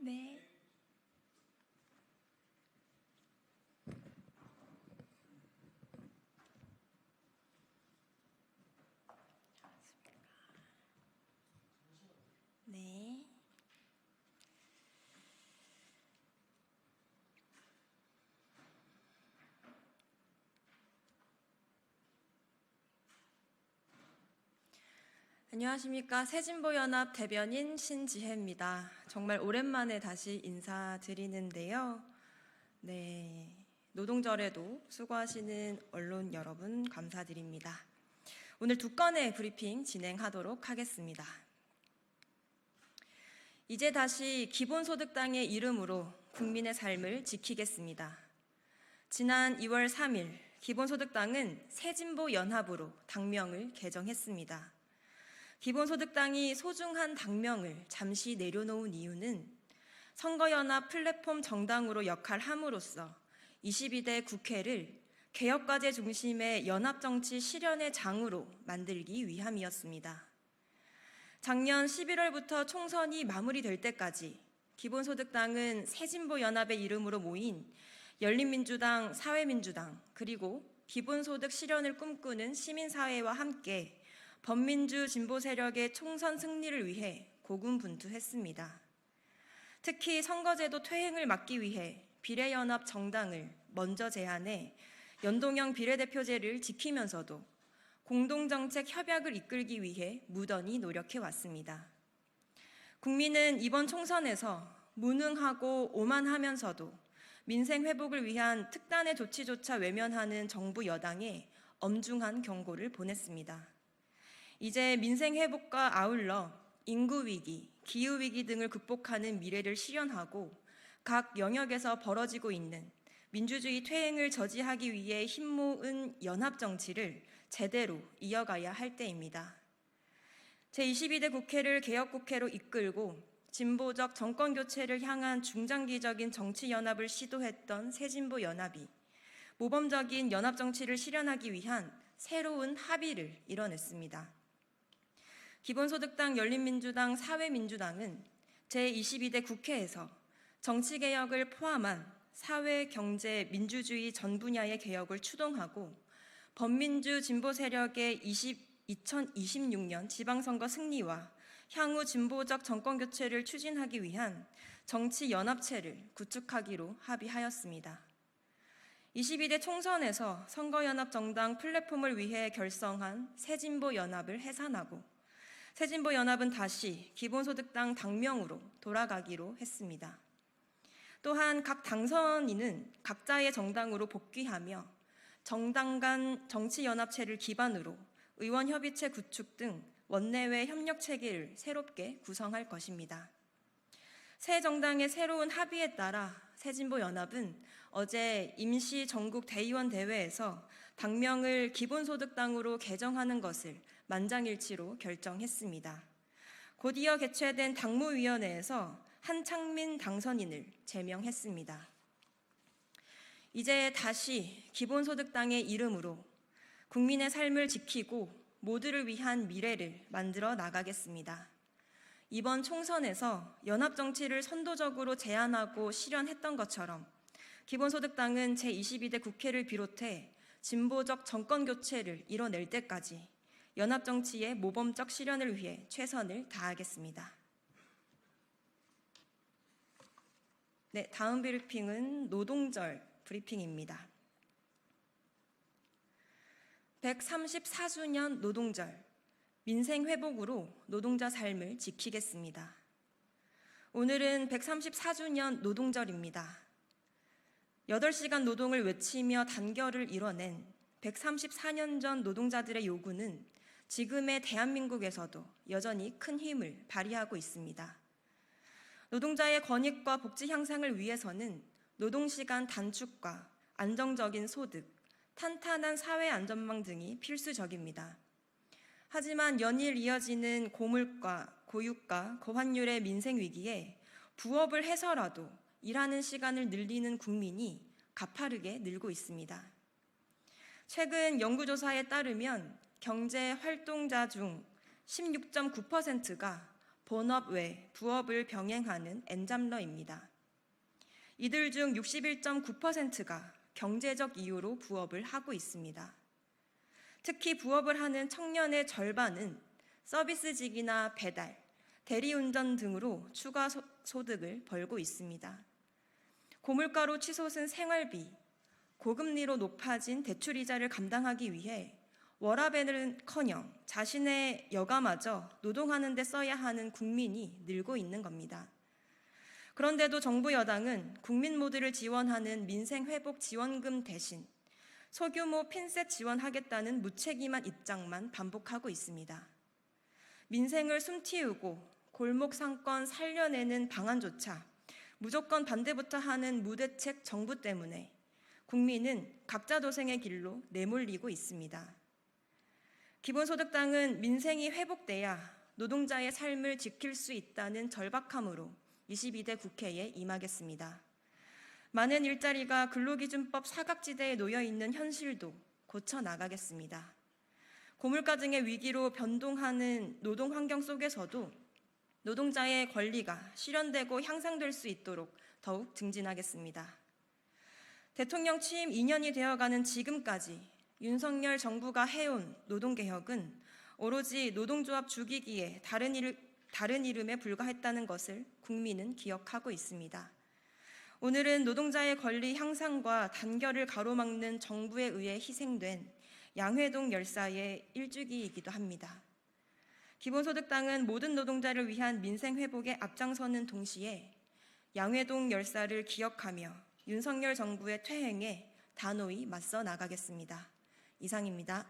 네. 네. 안녕하십니까. 새진보연합 대변인 신지혜입니다. 정말 오랜만에 다시 인사드리는데요. 네. 노동절에도 수고하시는 언론 여러분 감사드립니다. 오늘 두 건의 브리핑 진행하도록 하겠습니다. 이제 다시 기본소득당의 이름으로 국민의 삶을 지키겠습니다. 지난 2월 3일 기본소득당은 새진보연합으로 당명을 개정했습니다. 기본소득당이 소중한 당명을 잠시 내려놓은 이유는 선거연합 플랫폼 정당으로 역할함으로써 22대 국회를 개혁과제 중심의 연합정치 실현의 장으로 만들기 위함이었습니다. 작년 11월부터 총선이 마무리될 때까지 기본소득당은 새진보연합의 이름으로 모인 열린민주당, 사회민주당, 그리고 기본소득 실현을 꿈꾸는 시민사회와 함께 범민주 진보 세력의 총선 승리를 위해 고군분투했습니다. 특히 선거제도 퇴행을 막기 위해 비례연합 정당을 먼저 제안해 연동형 비례대표제를 지키면서도 공동정책 협약을 이끌기 위해 무던히 노력해왔습니다. 국민은 이번 총선에서 무능하고 오만하면서도 민생 회복을 위한 특단의 조치조차 외면하는 정부 여당에 엄중한 경고를 보냈습니다. 이제 민생 회복과 아울러 인구위기, 기후위기 등을 극복하는 미래를 실현하고 각 영역에서 벌어지고 있는 민주주의 퇴행을 저지하기 위해 힘모은 연합정치를 제대로 이어가야 할 때입니다. 제22대 국회를 개혁국회로 이끌고 진보적 정권교체를 향한 중장기적인 정치연합을 시도했던 새진보연합이 모범적인 연합정치를 실현하기 위한 새로운 합의를 이뤄냈습니다. 기본소득당, 열린민주당, 사회민주당은 제22대 국회에서 정치개혁을 포함한 사회, 경제, 민주주의 전 분야의 개혁을 추동하고 범민주 진보 세력의 2026년 지방선거 승리와 향후 진보적 정권교체를 추진하기 위한 정치연합체를 구축하기로 합의하였습니다. 22대 총선에서 선거연합정당 플랫폼을 위해 결성한 새진보연합을 해산하고 새진보연합은 다시 기본소득당 당명으로 돌아가기로 했습니다. 또한 각 당선인은 각자의 정당으로 복귀하며 정당 간 정치연합체를 기반으로 의원협의체 구축 등 원내외 협력체계를 새롭게 구성할 것입니다. 새 정당의 새로운 합의에 따라 새진보연합은 어제 임시 전국 대의원 대회에서 당명을 기본소득당으로 개정하는 것을 만장일치로 결정했습니다. 곧이어 개최된 당무위원회에서 한창민 당선인을 제명했습니다. 이제 다시 기본소득당의 이름으로 국민의 삶을 지키고 모두를 위한 미래를 만들어 나가겠습니다. 이번 총선에서 연합정치를 선도적으로 제안하고 실현했던 것처럼 기본소득당은 제22대 국회를 비롯해 진보적 정권교체를 이뤄낼 때까지 연합정치의 모범적 실현을 위해 최선을 다하겠습니다. 네, 다음 브리핑은 노동절 브리핑입니다. 134주년 노동절, 민생 회복으로 노동자 삶을 지키겠습니다. 오늘은 134주년 노동절입니다. 8시간 노동을 외치며 단결을 이뤄낸 134년 전 노동자들의 요구는 지금의 대한민국에서도 여전히 큰 힘을 발휘하고 있습니다. 노동자의 권익과 복지 향상을 위해서는 노동시간 단축과 안정적인 소득, 탄탄한 사회 안전망 등이 필수적입니다. 하지만 연일 이어지는 고물가, 고유가, 고환율의 민생 위기에 부업을 해서라도 일하는 시간을 늘리는 국민이 가파르게 늘고 있습니다. 최근 연구조사에 따르면 경제 활동자 중 16.9%가 본업 외 부업을 병행하는 엔잡러입니다. 이들 중 61.9%가 경제적 이유로 부업을 하고 있습니다. 특히 부업을 하는 청년의 절반은 서비스직이나 배달, 대리운전 등으로 추가 소득을 벌고 있습니다. 고물가로 치솟은 생활비, 고금리로 높아진 대출이자를 감당하기 위해 워라밸은커녕 자신의 여가마저 노동하는 데 써야 하는 국민이 늘고 있는 겁니다. 그런데도 정부 여당은 국민 모두를 지원하는 민생회복지원금 대신 소규모 핀셋 지원하겠다는 무책임한 입장만 반복하고 있습니다. 민생을 숨틔우고 골목 상권 살려내는 방안조차 무조건 반대부터 하는 무대책 정부 때문에 국민은 각자 도생의 길로 내몰리고 있습니다. 기본소득당은 민생이 회복돼야 노동자의 삶을 지킬 수 있다는 절박함으로 22대 국회에 임하겠습니다. 많은 일자리가 근로기준법 사각지대에 놓여있는 현실도 고쳐나가겠습니다. 고물가 등의 위기로 변동하는 노동환경 속에서도 노동자의 권리가 실현되고 향상될 수 있도록 더욱 증진하겠습니다. 대통령 취임 2년이 되어가는 지금까지 윤석열 정부가 해온 노동개혁은 오로지 노동조합 죽이기에 다른 이름에 불과했다는 것을 국민은 기억하고 있습니다. 오늘은 노동자의 권리 향상과 단결을 가로막는 정부에 의해 희생된 양회동 열사의 일주기이기도 합니다. 기본소득당은 모든 노동자를 위한 민생회복에 앞장서는 동시에 양회동 열사를 기억하며 윤석열 정부의 퇴행에 단호히 맞서 나가겠습니다. 이상입니다.